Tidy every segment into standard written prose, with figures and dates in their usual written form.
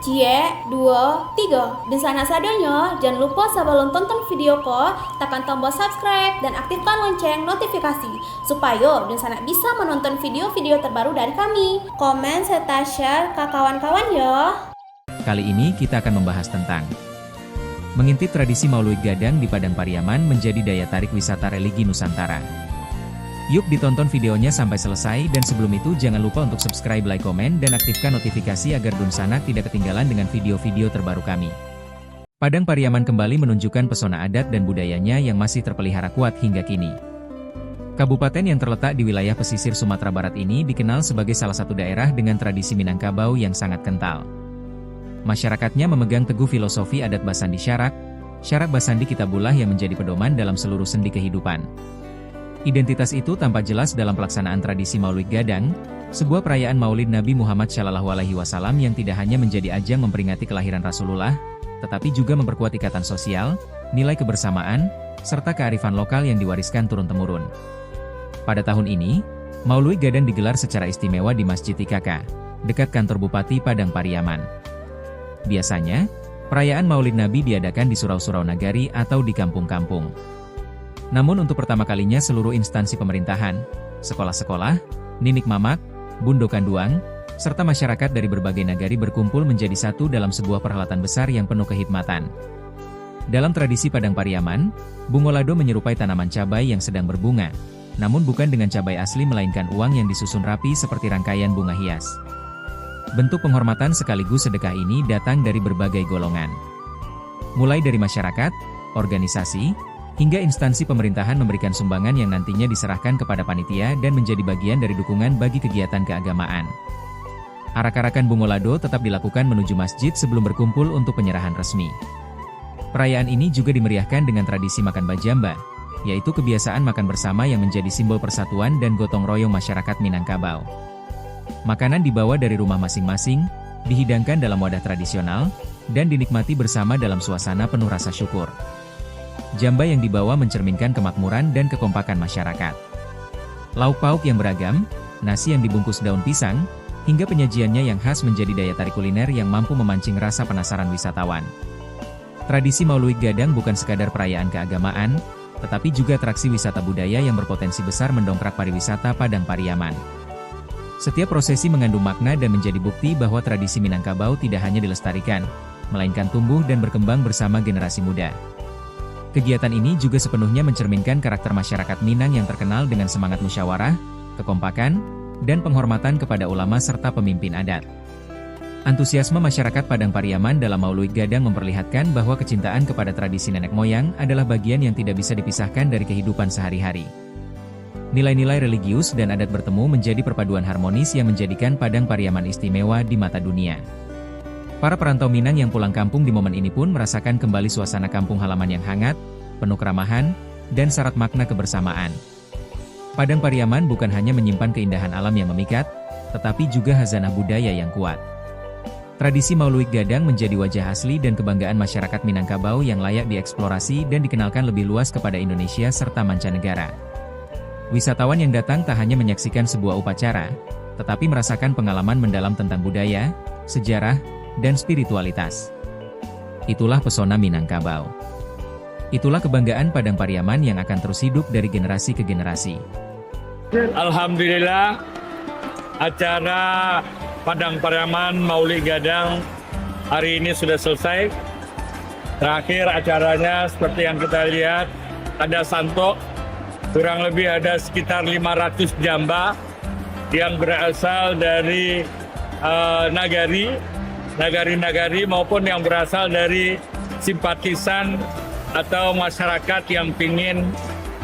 Cie, 2, 3. Dan sana sadanya, jangan lupa sebelum tonton video ko, tekan tombol subscribe dan aktifkan lonceng notifikasi supaya dan sana bisa menonton video-video terbaru dari kami. Komen serta share ke kawan-kawan ya. Kali ini kita akan membahas tentang mengintip tradisi Maulid Gadang di Padang Pariaman menjadi daya tarik wisata religi Nusantara. Yuk ditonton videonya sampai selesai, dan sebelum itu jangan lupa untuk subscribe, like, komen, dan aktifkan notifikasi agar Dunsanak tidak ketinggalan dengan video-video terbaru kami. Padang Pariaman kembali menunjukkan pesona adat dan budayanya yang masih terpelihara kuat hingga kini. Kabupaten yang terletak di wilayah pesisir Sumatera Barat ini dikenal sebagai salah satu daerah dengan tradisi Minangkabau yang sangat kental. Masyarakatnya memegang teguh filosofi adat Basandi Syarak Basandi Kitabullah yang menjadi pedoman dalam seluruh sendi kehidupan. Identitas itu tampak jelas dalam pelaksanaan tradisi Maulid Gadang, sebuah perayaan Maulid Nabi Muhammad SAW yang tidak hanya menjadi ajang memperingati kelahiran Rasulullah, tetapi juga memperkuat ikatan sosial, nilai kebersamaan, serta kearifan lokal yang diwariskan turun-temurun. Pada tahun ini, Maulid Gadang digelar secara istimewa di Masjid IKK, dekat kantor Bupati Padang Pariaman. Biasanya, perayaan Maulid Nabi diadakan di surau-surau nagari atau di kampung-kampung. Namun untuk pertama kalinya seluruh instansi pemerintahan, sekolah-sekolah, ninik mamak, bundokan duang, serta masyarakat dari berbagai nagari berkumpul menjadi satu dalam sebuah perhelatan besar yang penuh kehikmatan. Dalam tradisi Padang Pariaman, bungolado menyerupai tanaman cabai yang sedang berbunga, namun bukan dengan cabai asli melainkan uang yang disusun rapi seperti rangkaian bunga hias. Bentuk penghormatan sekaligus sedekah ini datang dari berbagai golongan. Mulai dari masyarakat, organisasi, hingga instansi pemerintahan memberikan sumbangan yang nantinya diserahkan kepada panitia dan menjadi bagian dari dukungan bagi kegiatan keagamaan. Arak-arakan bungolado tetap dilakukan menuju masjid sebelum berkumpul untuk penyerahan resmi. Perayaan ini juga dimeriahkan dengan tradisi makan bajamba, yaitu kebiasaan makan bersama yang menjadi simbol persatuan dan gotong royong masyarakat Minangkabau. Makanan dibawa dari rumah masing-masing, dihidangkan dalam wadah tradisional, dan dinikmati bersama dalam suasana penuh rasa syukur. Jamba yang dibawa mencerminkan kemakmuran dan kekompakan masyarakat. Lauk pauk yang beragam, nasi yang dibungkus daun pisang, hingga penyajiannya yang khas menjadi daya tarik kuliner yang mampu memancing rasa penasaran wisatawan. Tradisi Maulid Gadang bukan sekadar perayaan keagamaan, tetapi juga atraksi wisata budaya yang berpotensi besar mendongkrak pariwisata Padang Pariaman. Setiap prosesi mengandung makna dan menjadi bukti bahwa tradisi Minangkabau tidak hanya dilestarikan, melainkan tumbuh dan berkembang bersama generasi muda. Kegiatan ini juga sepenuhnya mencerminkan karakter masyarakat Minang yang terkenal dengan semangat musyawarah, kekompakan, dan penghormatan kepada ulama serta pemimpin adat. Antusiasme masyarakat Padang Pariaman dalam Maulid Gadang memperlihatkan bahwa kecintaan kepada tradisi nenek moyang adalah bagian yang tidak bisa dipisahkan dari kehidupan sehari-hari. Nilai-nilai religius dan adat bertemu menjadi perpaduan harmonis yang menjadikan Padang Pariaman istimewa di mata dunia. Para perantau Minang yang pulang kampung di momen ini pun merasakan kembali suasana kampung halaman yang hangat, penuh keramahan, dan syarat makna kebersamaan. Padang Pariaman bukan hanya menyimpan keindahan alam yang memikat, tetapi juga khazanah budaya yang kuat. Tradisi Maulid Gadang menjadi wajah asli dan kebanggaan masyarakat Minangkabau yang layak dieksplorasi dan dikenalkan lebih luas kepada Indonesia serta mancanegara. Wisatawan yang datang tak hanya menyaksikan sebuah upacara, tetapi merasakan pengalaman mendalam tentang budaya, sejarah, dan spiritualitas. Itulah pesona Minangkabau. Itulah kebanggaan Padang Pariaman yang akan terus hidup dari generasi ke generasi. Alhamdulillah, acara Padang Pariaman Maulid Gadang hari ini sudah selesai. Terakhir acaranya seperti yang kita lihat, ada santok, kurang lebih ada sekitar 500 jamba yang berasal dari nagari maupun yang berasal dari simpatisan atau masyarakat yang ingin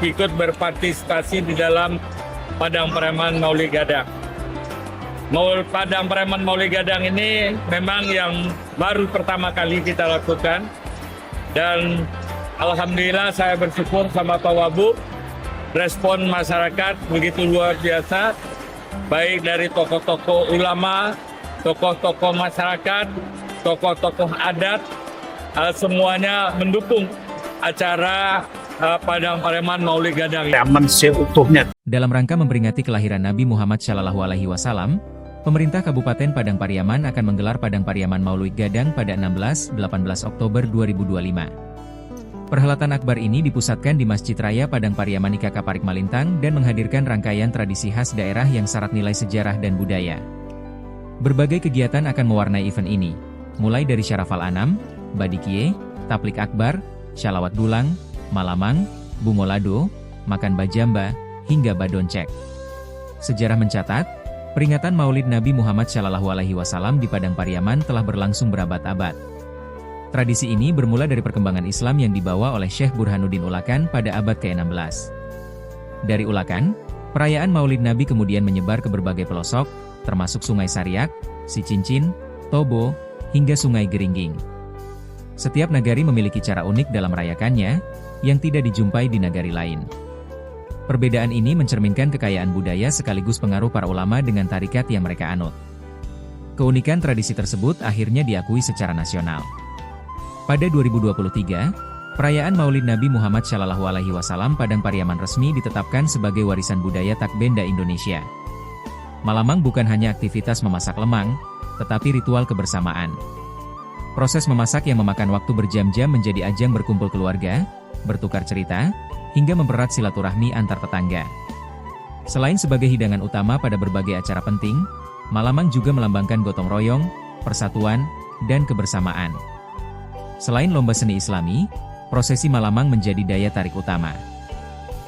ikut berpartisipasi di dalam Padang Pariaman Maulid Gadang. Padang Pariaman Maulid Gadang ini memang yang baru pertama kali kita lakukan, dan alhamdulillah saya bersyukur sama Pak Wabub, respon masyarakat begitu luar biasa, baik dari tokoh-tokoh ulama, tokoh-tokoh masyarakat, tokoh-tokoh adat, semuanya mendukung acara Padang Pariaman Maulid Gadang. Dalam rangka memperingati kelahiran Nabi Muhammad SAW, Pemerintah Kabupaten Padang Pariaman akan menggelar Padang Pariaman Maulid Gadang pada 16-18 Oktober 2025. Perhelatan akbar ini dipusatkan di Masjid Raya Padang Pariaman IKK Parik Malintang dan menghadirkan rangkaian tradisi khas daerah yang syarat nilai sejarah dan budaya. Berbagai kegiatan akan mewarnai event ini, mulai dari Syarafal Anam, Badikie, Taplik Akbar, Shalawat Dulang, Malamang, Bungolado, Makan Bajamba, hingga Badoncek. Sejarah mencatat, peringatan Maulid Nabi Muhammad SAW di Padang Pariaman telah berlangsung berabad-abad. Tradisi ini bermula dari perkembangan Islam yang dibawa oleh Syekh Burhanuddin Ulakan pada abad ke-16. Dari Ulakan, perayaan Maulid Nabi kemudian menyebar ke berbagai pelosok, termasuk Sungai Sariak, Sicincin, Tobo, hingga Sungai Geringging. Setiap nagari memiliki cara unik dalam merayakannya, yang tidak dijumpai di nagari lain. Perbedaan ini mencerminkan kekayaan budaya sekaligus pengaruh para ulama dengan tarikat yang mereka anut. Keunikan tradisi tersebut akhirnya diakui secara nasional. Pada 2023, perayaan Maulid Nabi Muhammad SAW Padang Pariaman resmi ditetapkan sebagai warisan budaya Takbenda Indonesia. Malamang bukan hanya aktivitas memasak lemang, tetapi ritual kebersamaan. Proses memasak yang memakan waktu berjam-jam menjadi ajang berkumpul keluarga, bertukar cerita, hingga mempererat silaturahmi antar tetangga. Selain sebagai hidangan utama pada berbagai acara penting, Malamang juga melambangkan gotong royong, persatuan, dan kebersamaan. Selain lomba seni Islami, prosesi Malamang menjadi daya tarik utama.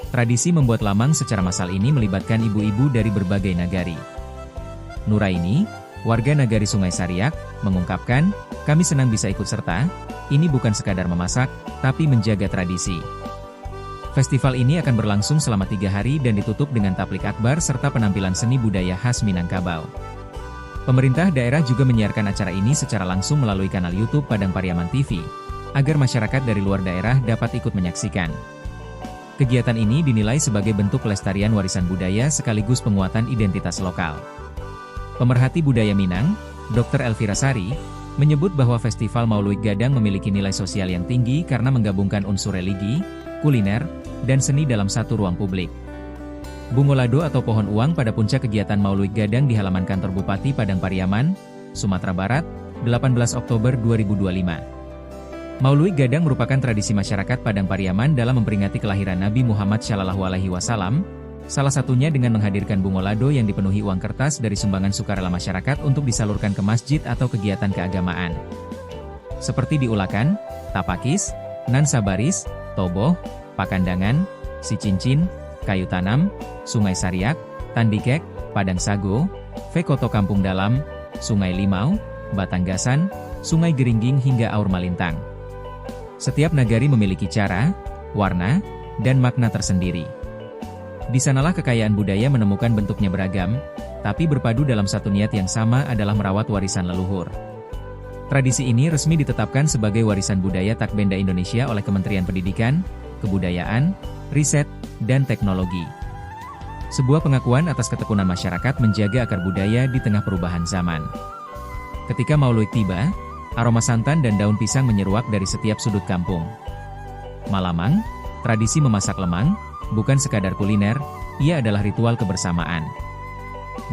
Tradisi membuat lamang secara massal ini melibatkan ibu-ibu dari berbagai nagari. Nuraini, warga nagari Sungai Sariak, mengungkapkan, "Kami senang bisa ikut serta, ini bukan sekadar memasak, tapi menjaga tradisi." Festival ini akan berlangsung selama 3 hari dan ditutup dengan taplik akbar serta penampilan seni budaya khas Minangkabau. Pemerintah daerah juga menyiarkan acara ini secara langsung melalui kanal YouTube Padang Pariaman TV, agar masyarakat dari luar daerah dapat ikut menyaksikan. Kegiatan ini dinilai sebagai bentuk pelestarian warisan budaya sekaligus penguatan identitas lokal. Pemerhati budaya Minang, Dr. Elvira Sari, menyebut bahwa Festival Maulid Gadang memiliki nilai sosial yang tinggi karena menggabungkan unsur religi, kuliner, dan seni dalam satu ruang publik. Bungolado atau pohon uang pada puncak kegiatan Maulid Gadang di halaman kantor Bupati Padang Pariaman, Sumatera Barat, 18 Oktober 2025. Maulid Gadang merupakan tradisi masyarakat Padang Pariaman dalam memperingati kelahiran Nabi Muhammad SAW, salah satunya dengan menghadirkan bungolado yang dipenuhi uang kertas dari sumbangan sukarela masyarakat untuk disalurkan ke masjid atau kegiatan keagamaan. Seperti di Ulakan, Tapakis, Nan Sabaris, Toboh, Pakandangan, Sicincin, Kayu Tanam, Sungai Sariak, Tandikek, Padang Sago, Vekoto Kampung Dalam, Sungai Limau, Batanggasan, Sungai Geringging hingga Aur Malintang. Setiap nagari memiliki cara, warna, dan makna tersendiri. Di sanalah kekayaan budaya menemukan bentuknya beragam, tapi berpadu dalam satu niat yang sama adalah merawat warisan leluhur. Tradisi ini resmi ditetapkan sebagai warisan budaya Takbenda Indonesia oleh Kementerian Pendidikan, Kebudayaan, Riset, dan Teknologi. Sebuah pengakuan atas ketekunan masyarakat menjaga akar budaya di tengah perubahan zaman. Ketika Maulid tiba, aroma santan dan daun pisang menyeruak dari setiap sudut kampung. Malamang, tradisi memasak lemang, bukan sekadar kuliner, ia adalah ritual kebersamaan.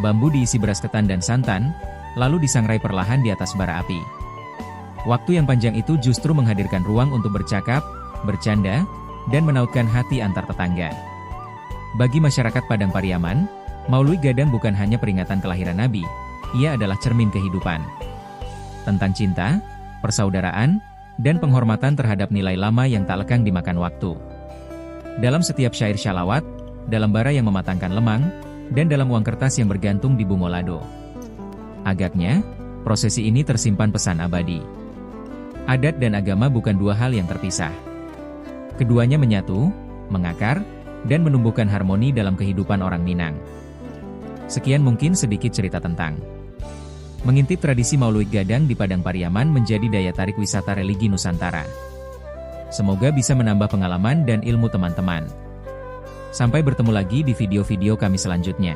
Bambu diisi beras ketan dan santan, lalu disangrai perlahan di atas bara api. Waktu yang panjang itu justru menghadirkan ruang untuk bercakap, bercanda, dan menautkan hati antar tetangga. Bagi masyarakat Padang Pariaman, Maulid Gadang bukan hanya peringatan kelahiran Nabi, ia adalah cermin kehidupan. Tentang cinta, persaudaraan, dan penghormatan terhadap nilai lama yang tak lekang dimakan waktu. Dalam setiap syair syalawat, dalam bara yang mematangkan lemang, dan dalam uang kertas yang bergantung di bungolado. Agaknya, prosesi ini tersimpan pesan abadi. Adat dan agama bukan dua hal yang terpisah. Keduanya menyatu, mengakar, dan menumbuhkan harmoni dalam kehidupan orang Minang. Sekian mungkin sedikit cerita tentang mengintip tradisi Maulid Gadang di Padang Pariaman menjadi daya tarik wisata religi Nusantara. Semoga bisa menambah pengalaman dan ilmu teman-teman. Sampai bertemu lagi di video-video kami selanjutnya.